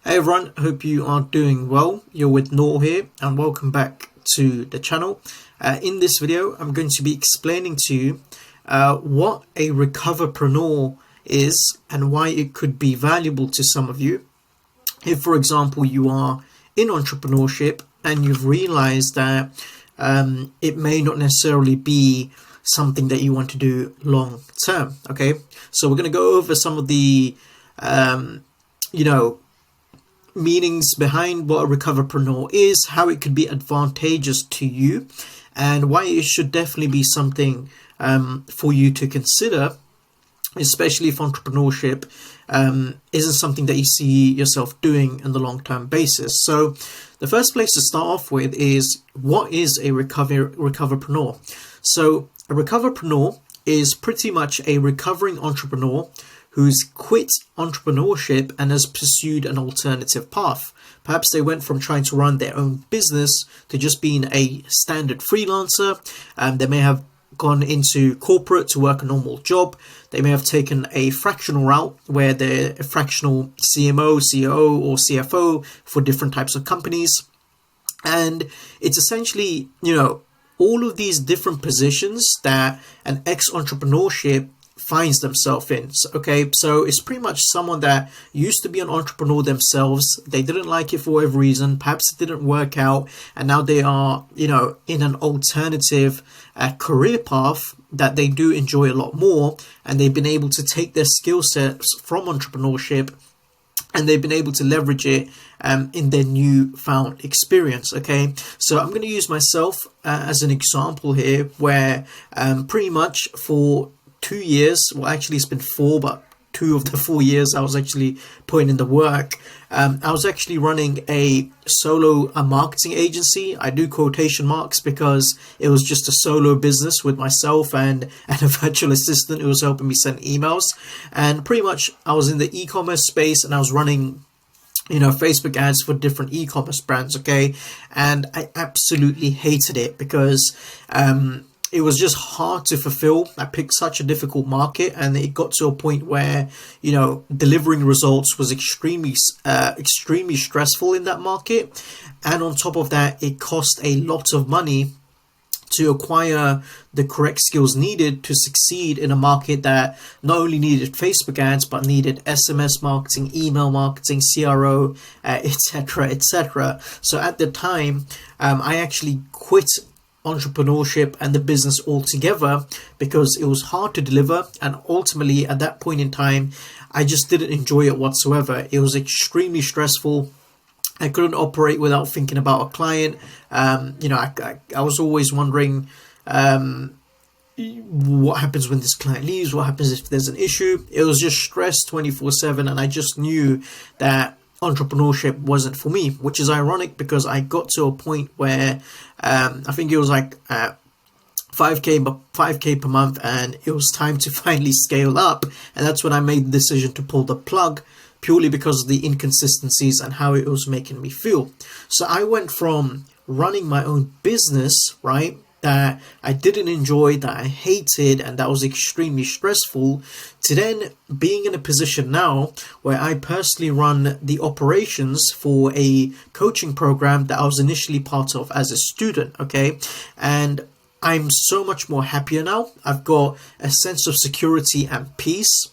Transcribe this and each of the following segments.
Hey everyone, hope you are doing well. You're with Noor here and welcome back to the channel. In this video, I'm going to be explaining to you what a Recoverpreneur is and why it could be valuable to some of you. If, for example, you are in entrepreneurship and you've realized that it may not necessarily be something that you want to do long term. Okay, so we're going to go over some of the meanings behind what a Recoverpreneur is, how it could be advantageous to you, and why it should definitely be something for you to consider, especially if entrepreneurship isn't something that you see yourself doing on the long-term basis. So the first place to start off with is, what is a Recoverpreneur? So a Recoverpreneur is pretty much a recovering entrepreneur who's quit entrepreneurship and has pursued an alternative path. Perhaps they went from trying to run their own business to just being a standard freelancer. They may have gone into corporate to work a normal job. They may have taken a fractional route where they're a fractional CMO, COO, or CFO for different types of companies. And it's essentially, all of these different positions that an ex-entrepreneurship finds themselves in. So it's pretty much someone that used to be an entrepreneur themselves. They didn't like it for whatever reason. Perhaps it didn't work out, and now they are, in an alternative career path that they do enjoy a lot more, and they've been able to take their skill sets from entrepreneurship and they've been able to leverage it in their newfound experience. Okay, so I'm going to use myself as an example here, where pretty much for 2 years, well actually it's been 4, but 2 of the 4 years I was actually putting in the work. I was actually running a solo marketing agency. I do quotation marks because it was just a solo business with myself and a virtual assistant who was helping me send emails. And pretty much I was in the e-commerce space and I was running Facebook ads for different e-commerce brands. Okay, and I absolutely hated it because it was just hard to fulfill. I picked such a difficult market, and it got to a point where, delivering results was extremely stressful in that market. And on top of that, it cost a lot of money to acquire the correct skills needed to succeed in a market that not only needed Facebook ads, but needed SMS marketing, email marketing, CRO, etc., etc. So at the time, I actually quit entrepreneurship and the business altogether because it was hard to deliver, and ultimately at that point in time I just didn't enjoy it whatsoever. It was extremely stressful. I couldn't operate without thinking about a client. I was always wondering what happens when this client leaves, what happens if there's an issue. It was just stress 24/7, and I just knew that entrepreneurship wasn't for me, which is ironic because I got to a point where I think it was like 5k per month, and it was time to finally scale up. And that's when I made the decision to pull the plug, purely because of the inconsistencies and how it was making me feel. So I went from running my own business, right, that I didn't enjoy, that I hated, and that was extremely stressful, to then being in a position now where I personally run the operations for a coaching program that I was initially part of as a student. Okay, and I'm so much more happier now. I've got a sense of security and peace,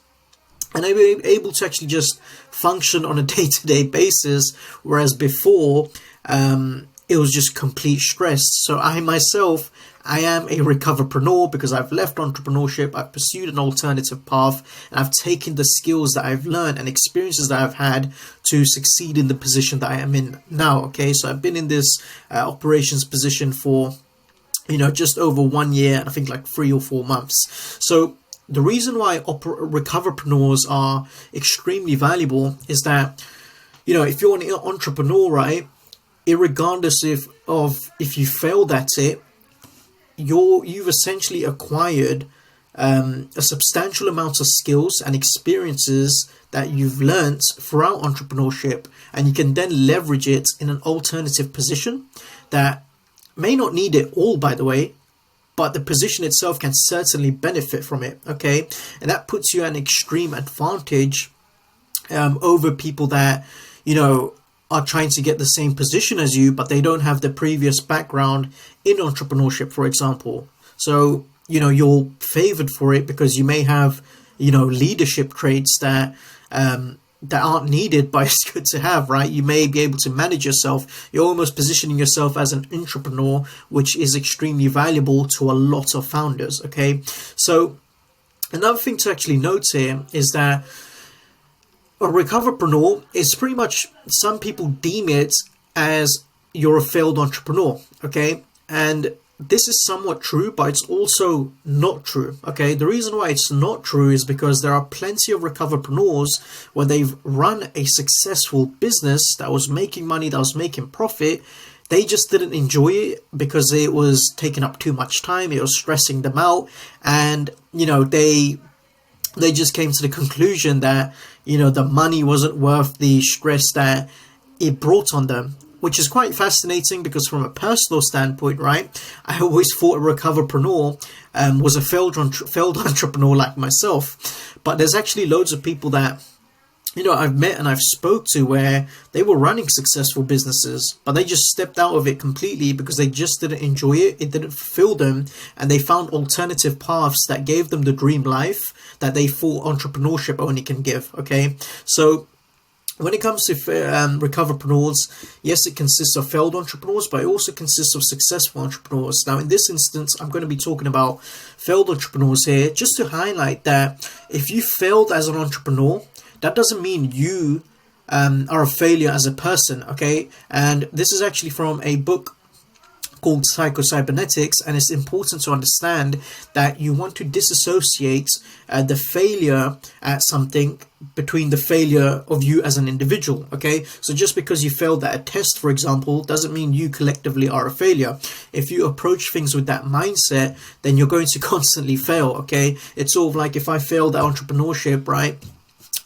and I'm able to actually just function on a day-to-day basis, whereas before it was just complete stress. So I am a Recoverpreneur because I've left entrepreneurship, I've pursued an alternative path, and I've taken the skills that I've learned and experiences that I've had to succeed in the position that I am in now. Okay, so I've been in this operations position for just over 1 year, and I think like 3 or 4 months. So the reason why Recoverpreneurs are extremely valuable is that, if you're an entrepreneur, right, irregardless if you failed at it, you've essentially acquired a substantial amount of skills and experiences that you've learned throughout entrepreneurship, and you can then leverage it in an alternative position that may not need it all, by the way, but the position itself can certainly benefit from it. Okay, and that puts you at an extreme advantage over people that are trying to get the same position as you, but they don't have the previous background in entrepreneurship, for example. So, you're favored for it because you may have, leadership traits that aren't needed, but it's good to have, right? You may be able to manage yourself. You're almost positioning yourself as an entrepreneur, which is extremely valuable to a lot of founders, okay? So another thing to actually note here is that a recoverpreneur is pretty much, some people deem it as you're a failed entrepreneur, okay? And this is somewhat true, but it's also not true, okay? The reason why it's not true is because there are plenty of recoverpreneurs where they've run a successful business that was making money, that was making profit. They just didn't enjoy it because it was taking up too much time. It was stressing them out. And, they just came to the conclusion that, the money wasn't worth the stress that it brought on them, which is quite fascinating because from a personal standpoint, right, I always thought a recoverpreneur was a failed entrepreneur like myself. But there's actually loads of people that, I've met and I've spoke to where they were running successful businesses, but they just stepped out of it completely because they just didn't enjoy it. It didn't fulfill them, and they found alternative paths that gave them the dream life that they thought entrepreneurship only can give, okay? So when it comes to recoverpreneurs, yes, it consists of failed entrepreneurs, but it also consists of successful entrepreneurs. Now, in this instance, I'm going to be talking about failed entrepreneurs here, just to highlight that if you failed as an entrepreneur, that doesn't mean you are a failure as a person, okay? And this is actually from a book called Psycho-Cybernetics, and it's important to understand that you want to disassociate the failure at something between the failure of you as an individual, okay? So just because you failed at a test, for example, doesn't mean you collectively are a failure. If you approach things with that mindset, then you're going to constantly fail, okay? It's sort of like if I failed at entrepreneurship, right,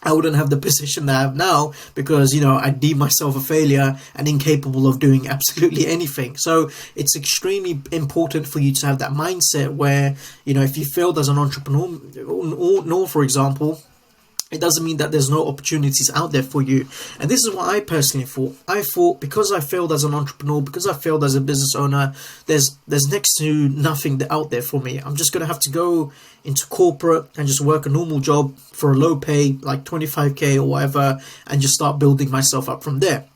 I wouldn't have the position that I have now because, I deem myself a failure and incapable of doing absolutely anything. So it's extremely important for you to have that mindset where, if you failed as an entrepreneur, for example, it doesn't mean that there's no opportunities out there for you. And this is what I personally thought. I thought because I failed as an entrepreneur, because I failed as a business owner, there's next to nothing out there for me. I'm just going to have to go into corporate and just work a normal job for a low pay, like 25k or whatever, and just start building myself up from there.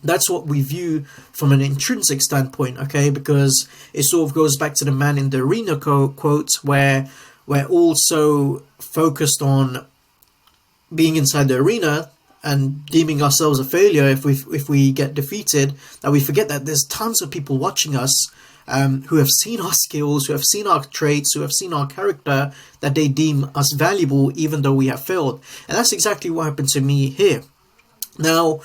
That's what we view from an intrinsic standpoint, okay? Because it sort of goes back to the man in the arena quote, where we're also focused on being inside the arena and deeming ourselves a failure if we get defeated, that we forget that there's tons of people watching us who have seen our skills, who have seen our traits, who have seen our character, that they deem us valuable even though we have failed. And that's exactly what happened to me here. Now,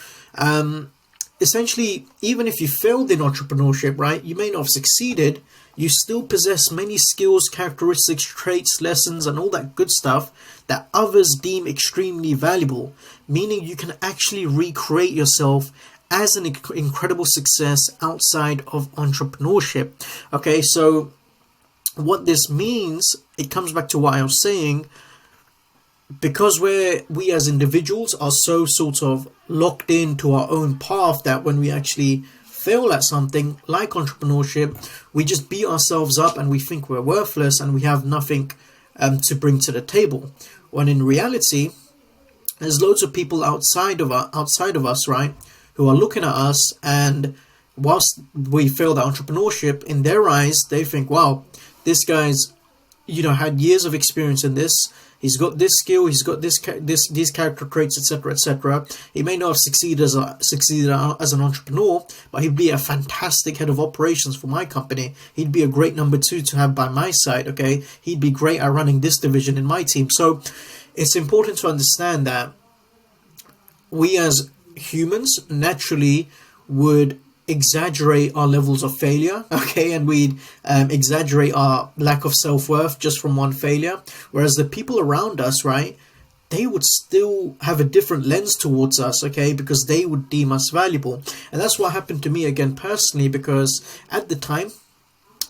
essentially, even if you failed in entrepreneurship, right, you may not have succeeded, you still possess many skills, characteristics, traits, lessons, and all that good stuff that others deem extremely valuable, meaning you can actually recreate yourself as an incredible success outside of entrepreneurship. Okay, so what this means, it comes back to what I was saying, because we as individuals are so sort of locked into our own path that when we actually fail at something like entrepreneurship, we just beat ourselves up and we think we're worthless and we have nothing to bring to the table. When in reality, there's loads of people outside of us, right, who are looking at us, and whilst we failed at entrepreneurship, in their eyes, they think, wow, this guy's, had years of experience in this. He's got this skill, he's got these character traits, etc., etc. He may not have succeeded as an entrepreneur, but he'd be a fantastic head of operations for my company. He'd be a great number 2 to have by my side, okay? He'd be great at running this division in my team. So it's important to understand that we as humans naturally would exaggerate our levels of failure, okay, and we'd exaggerate our lack of self-worth just from one failure, whereas the people around us, right, they would still have a different lens towards us, okay, because they would deem us valuable. And that's what happened to me again personally, because at the time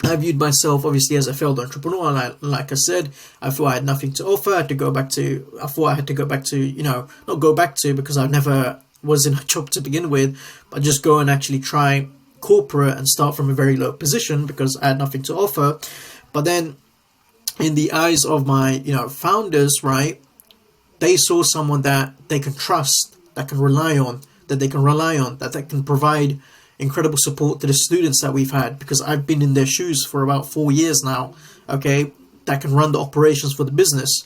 I viewed myself obviously as a failed entrepreneur, and like I said, I thought I had nothing to offer. I thought I had to go back to, not go back to, because I've never was in a job to begin with, but just go and actually try corporate and start from a very low position because I had nothing to offer. But then in the eyes of my, founders, right, they saw someone that they can trust, that can rely on, that they can provide incredible support to the students that we've had, because I've been in their shoes for about 4 years now, okay, that can run the operations for the business.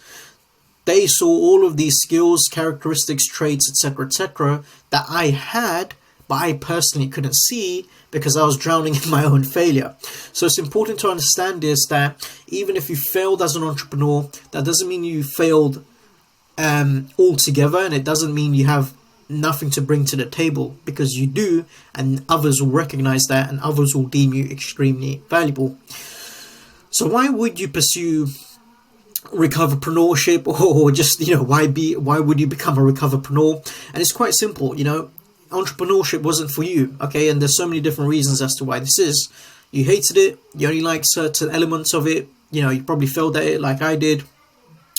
They saw all of these skills, characteristics, traits, etc., that I had, but I personally couldn't see because I was drowning in my own failure. So it's important to understand this, that even if you failed as an entrepreneur, that doesn't mean you failed altogether, and it doesn't mean you have nothing to bring to the table, because you do, and others will recognize that, and others will deem you extremely valuable. So why would you pursue recoverpreneurship, or just, why would you become a recoverpreneur? And it's quite simple. Entrepreneurship wasn't for you, okay? And there's so many different reasons as to why this is. You hated it, you only liked certain elements of it, you probably failed at it like I did,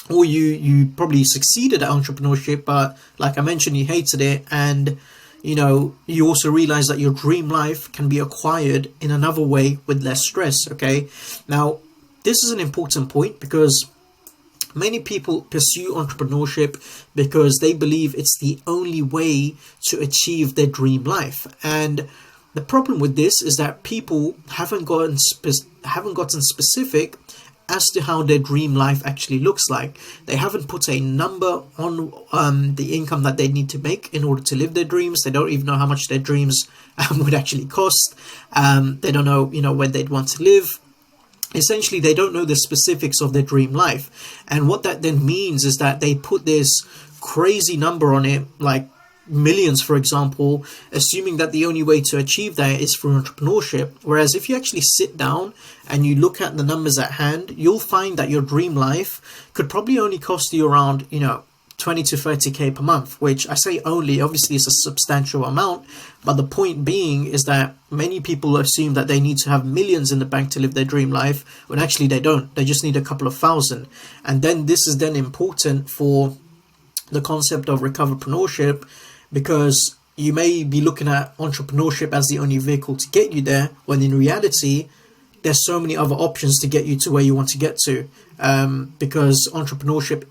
or you probably succeeded at entrepreneurship, but like I mentioned, you hated it, and you also realize that your dream life can be acquired in another way with less stress, okay? Now, this is an important point, because many people pursue entrepreneurship because they believe it's the only way to achieve their dream life. And the problem with this is that people haven't gotten specific as to how their dream life actually looks like. They haven't put a number on the income that they need to make in order to live their dreams. They don't even know how much their dreams would actually cost. They don't know, when they'd want to live. Essentially, they don't know the specifics of their dream life. And what that then means is that they put this crazy number on it, like millions, for example, assuming that the only way to achieve that is through entrepreneurship. Whereas if you actually sit down and you look at the numbers at hand, you'll find that your dream life could probably only cost you around, 20 to 30k per month, which I say only, obviously it's a substantial amount, but the point being is that many people assume that they need to have millions in the bank to live their dream life, when actually they don't. They just need a couple of thousand. And then this is then important for the concept of recoverpreneurship, because you may be looking at entrepreneurship as the only vehicle to get you there, when in reality there's so many other options to get you to where you want to get to, because entrepreneurship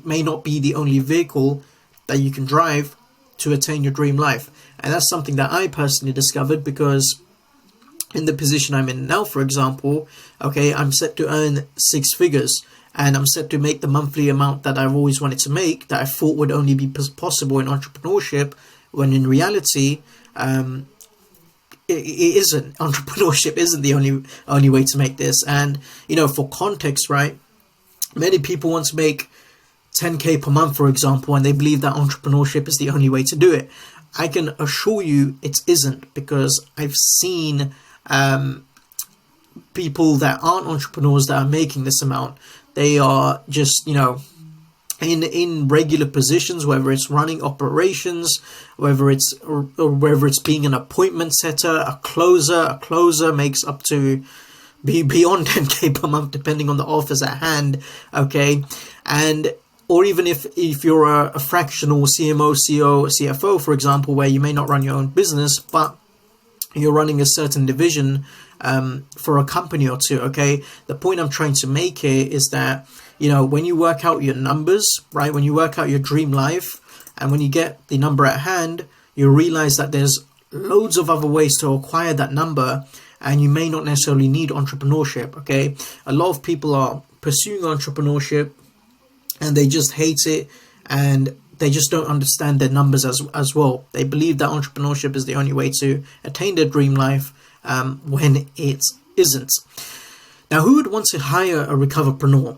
may not be the only vehicle that you can drive to attain your dream life. And that's something that I personally discovered, because in the position I'm in now, for example, okay, I'm set to earn 6 figures, and I'm set to make the monthly amount that I've always wanted to make, that I thought would only be possible in entrepreneurship, when in reality, it isn't. Entrepreneurship isn't the only way to make this. And, for context, right, many people want to make 10k per month, for example, and they believe that entrepreneurship is the only way to do it. I can assure you it isn't, because I've seen people that aren't entrepreneurs that are making this amount. They are just, in regular positions, whether it's running operations, whether it's being an appointment setter, a closer makes up to beyond 10k per month, depending on the offers at hand, okay? And or even if you're a fractional CMO, CEO, CFO, for example, where you may not run your own business, but you're running a certain division for a company or two, okay? The point I'm trying to make here is that, when you work out your numbers, right, when you work out your dream life, and when you get the number at hand, you realize that there's loads of other ways to acquire that number, and you may not necessarily need entrepreneurship, okay? A lot of people are pursuing entrepreneurship, and they just hate it, and they just don't understand their numbers as well. They believe that entrepreneurship is the only way to attain their dream life, when it isn't. Now, who would want to hire a recoverpreneur?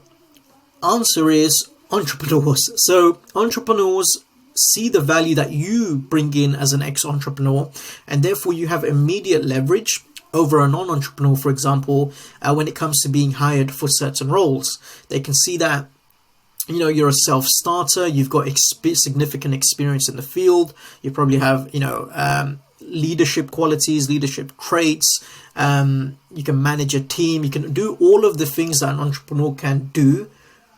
Answer is entrepreneurs. So entrepreneurs see the value that you bring in as an ex-entrepreneur, and therefore you have immediate leverage over a non-entrepreneur, for example, when it comes to being hired for certain roles. They can see that you're a self-starter, you've got significant experience in the field, you probably have leadership qualities, leadership traits, you can manage a team, you can do all of the things that an entrepreneur can do,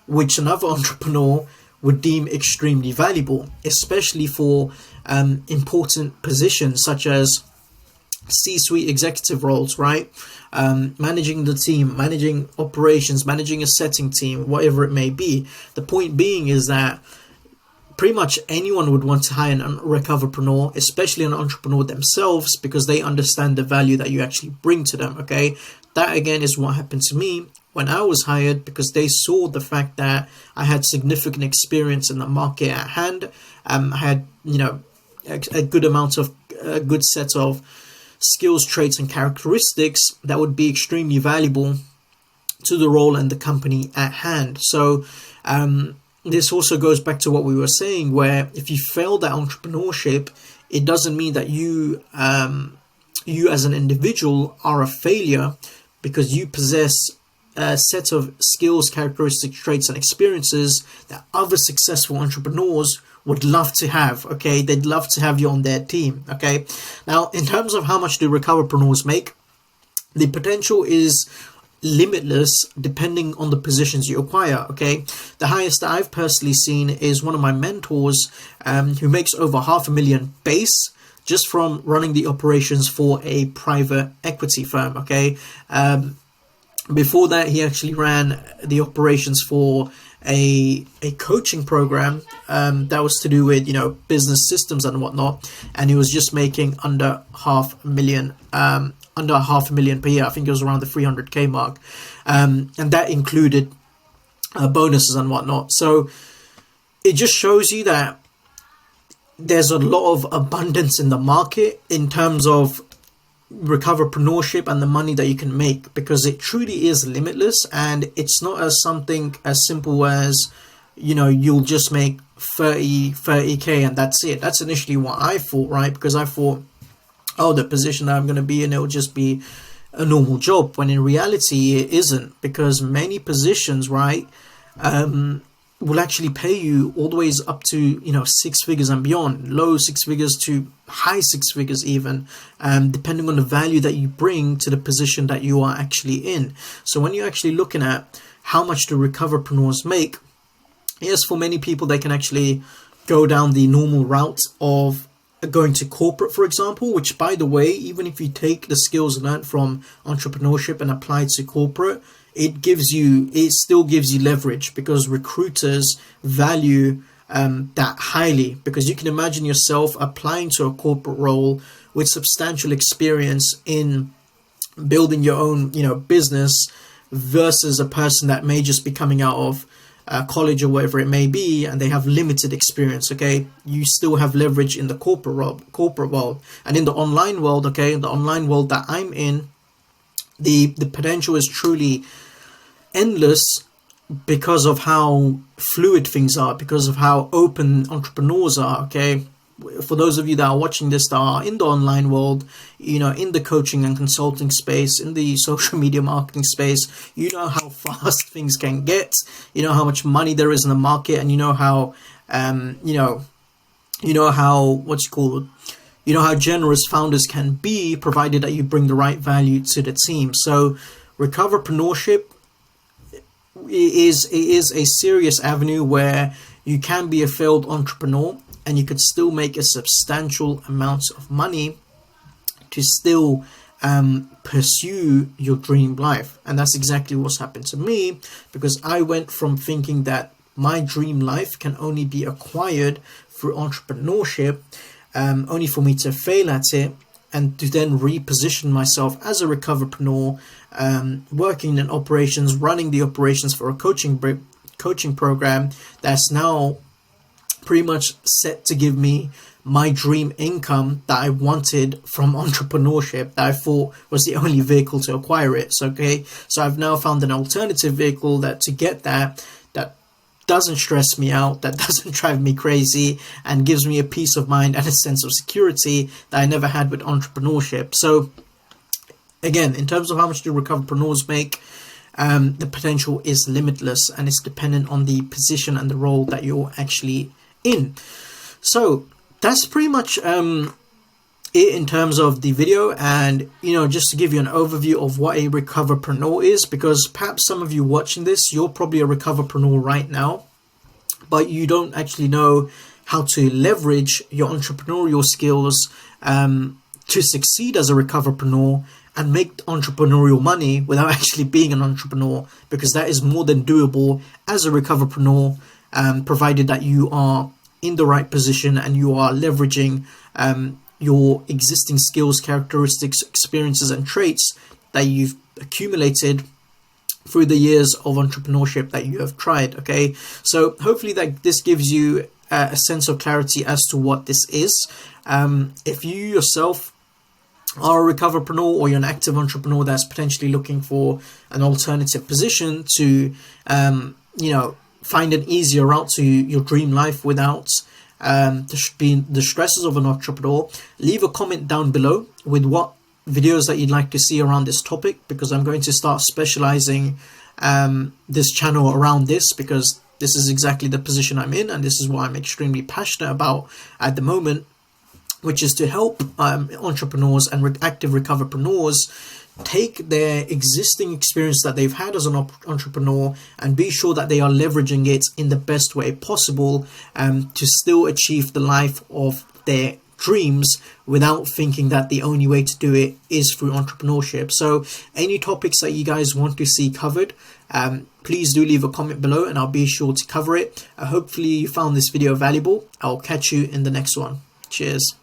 which another entrepreneur would deem extremely valuable, especially for important positions such as C-suite executive roles, right? Managing the team, managing operations, managing a setting team, whatever it may be. The point being is that pretty much anyone would want to hire a recoverpreneur, especially an entrepreneur themselves, because they understand the value that you actually bring to them, okay? That, again, is what happened to me when I was hired, because they saw the fact that I had significant experience in the market at hand. I had, a good amount of, a good set of skills, traits, and characteristics that would be extremely valuable to the role and the company at hand. So, this also goes back to what we were saying, where if you failed at entrepreneurship, it doesn't mean that you as an individual are a failure, because you possess a set of skills, characteristics, traits, and experiences that other successful entrepreneurs would love to have, okay? They'd love to have you on their team, okay? Now, in terms of how much do recoverpreneurs make, the potential is limitless depending on the positions you acquire, okay? The highest that I've personally seen is one of my mentors who makes over $500,000 base just from running the operations for a private equity firm, okay? Before that, he actually ran the operations for a coaching program that was to do with, business systems and whatnot, and he was just making under $500,000 per year. I think it was around the 300K mark, and that included bonuses and whatnot. So it just shows you that there's a lot of abundance in the market in terms of recoverpreneurship and the money that you can make, because it truly is limitless, and it's not as something as simple as you'll just make 30K and that's it. That's initially what I thought, right? Because I thought, the position that I'm going to be in, it'll just be a normal job, when in reality it isn't, because many positions, right, will actually pay you all the ways up to 6 figures and beyond, low 6 figures to high 6 figures even, depending on the value that you bring to the position that you are actually in. So when you're actually looking at how much do recoverpreneurs make, yes, for many people they can actually go down the normal route of going to corporate, for example, which, by the way, even if you take the skills learned from entrepreneurship and apply to corporate, it still gives you leverage, because recruiters value that highly, because you can imagine yourself applying to a corporate role with substantial experience in building your own business versus a person that may just be coming out of college or whatever it may be, and they have limited experience. Okay, you still have leverage in the corporate world, and in the online world. Okay, in the online world that I'm in, the potential is truly endless, because of how fluid things are, because of how open entrepreneurs are. Okay, for those of you that are watching this that are in the online world, in the coaching and consulting space, in the social media marketing space, how fast things can get, how much money there is in the market, and how how generous founders can be, provided that you bring the right value to the team. So recoverpreneurship is a serious avenue where you can be a failed entrepreneur and you could still make a substantial amount of money to still pursue your dream life. And that's exactly what's happened to me, because I went from thinking that my dream life can only be acquired through entrepreneurship, only for me to fail at it, and to then reposition myself as a recoverpreneur, working in operations, running the operations for a coaching program that's now pretty much set to give me my dream income that I wanted from entrepreneurship, that I thought was the only vehicle to acquire it. So I've now found an alternative vehicle that doesn't stress me out, that doesn't drive me crazy, and gives me a peace of mind and a sense of security that I never had with entrepreneurship. So again, in terms of how much do recoverpreneurs make, the potential is limitless, and it's dependent on the position and the role that you're actually in. So that's pretty much it in terms of the video, and just to give you an overview of what a recoverpreneur is, because perhaps some of you watching this, you're probably a recoverpreneur right now, but you don't actually know how to leverage your entrepreneurial skills to succeed as a recoverpreneur and make entrepreneurial money without actually being an entrepreneur, because that is more than doable as a recoverpreneur, provided that you are in the right position and you are leveraging your existing skills, characteristics, experiences, and traits that you've accumulated through the years of entrepreneurship that you have tried. Okay, so hopefully that this gives you a sense of clarity as to what this is. If you yourself are a recoverpreneur, or you're an active entrepreneur that's potentially looking for an alternative position to find an easier route to your dream life without the stresses of an entrepreneur, leave a comment down below with what videos that you'd like to see around this topic, because I'm going to start specializing this channel around this, because this is exactly the position I'm in, and this is what I'm extremely passionate about at the moment, which is to help entrepreneurs and active recoverpreneurs take their existing experience that they've had as an entrepreneur and be sure that they are leveraging it in the best way possible to still achieve the life of their dreams without thinking that the only way to do it is through entrepreneurship. So any topics that you guys want to see covered, please do leave a comment below and I'll be sure to cover it. Hopefully you found this video valuable. I'll catch you in the next one. Cheers.